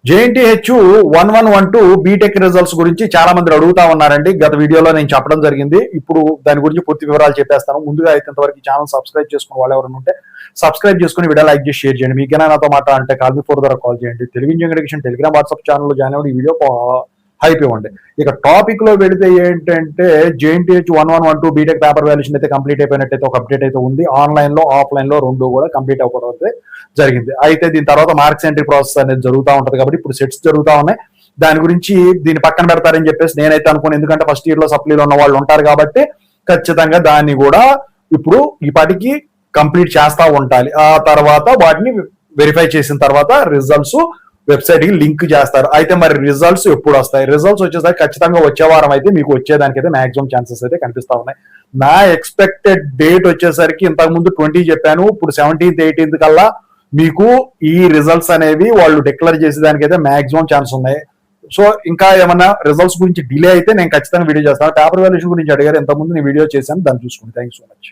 JNTH 1112 BTech results గురించి చాలా మంది అడుగుతా ఉన్నారండి. గత వీడియోలో నేను చెప్పడం జరిగింది. ఇప్పుడు దాని గురించి పూర్తి వివరాలు చెప్పేస్తాను. ముందుగా అయితే ఇంతవరకు ఛానల్ సబ్స్క్రైబ్ చేసుకుని వాళ్ళు ఎవరైనా ఉంటే సబ్స్క్రైబ్ చేసుకుని వీడియో లైక్ చేసి షేర్ చేయండి. మీకైనా నాతో మాట్లాడాలంటే కాల్ మీ 4 ద్వారా కాల్ చేయండి. తెలుగు ఇంజినియరింగ్ ఎడ్యుకేషన్ టెలిగ్రామ్ వాట్సాప్ ఛానల్లో జాయిన్ అవ్వండి. ఈ వీడియో హైప్ ఇవ్వండి. ఇక టాపిక్ లో వెళితే ఏంటంటే JNTH 1112 బీటెక్ పేపర్ వాల్యుయేషన్ అయితే కంప్లీట్ అయిపోయినట్టయితే ఒక అప్డేట్ అయితే ఉంది. ఆన్లైన్ లో ఆఫ్లైన్ లో రెండు కూడా కంప్లీట్ అవ్వడం అయితే జరిగింది. అయితే దీని తర్వాత మార్క్స్ ఎంట్రీ ప్రాసెస్ అనేది జరుగుతూ ఉంటది కాబట్టి ఇప్పుడు సెట్స్ జరుగుతూ ఉన్నాయి. దాని గురించి దీన్ని పక్కన పెడతారని చెప్పేసి నేనైతే అనుకోను. ఎందుకంటే ఫస్ట్ ఇయర్ లో సప్లీలో ఉన్న వాళ్ళు ఉంటారు కాబట్టి ఖచ్చితంగా దాన్ని కూడా ఇప్పుడు ఈ పాటికి కంప్లీట్ చేస్తా ఉండాలి. ఆ తర్వాత వాటిని వెరిఫై చేసిన తర్వాత రిజల్ట్స్ వెబ్సైట్ కి లింక్ చేస్తారు. అయితే మరి రిజల్ట్స్ ఎప్పుడు వస్తాయి? రిజల్ట్స్ వచ్చేసరికి ఖచ్చితంగా వచ్చే వారం అయితే మీకు వచ్చేదానికైతే మాక్సిమం ఛాన్సెస్ అయితే కనిపిస్తా ఉన్నాయి. నా ఎక్స్పెక్టెడ్ డేట్ వచ్చేసరికి ఇంతకు ముందు 20 చెప్పాను. ఇప్పుడు 17th 18th కల్లా మీకు ఈ రిజల్ట్స్ అనేవి వాళ్ళు డిక్లేర్ చేసేదానికైతే మాక్సిమం ఛాన్స్ ఉన్నాయి. సో ఇంకా ఏమన్నా రిజల్ట్స్ గురించి డిలే అయితే నేను ఖచ్చితంగా వీడియో చేస్తాను. పేపర్ వాల్యుయేషన్ గురించి అడిగారు, ఇంతకుముందు నేను వీడియో చేశాను, దాన్ని చూసుకోండి. Thank you so much.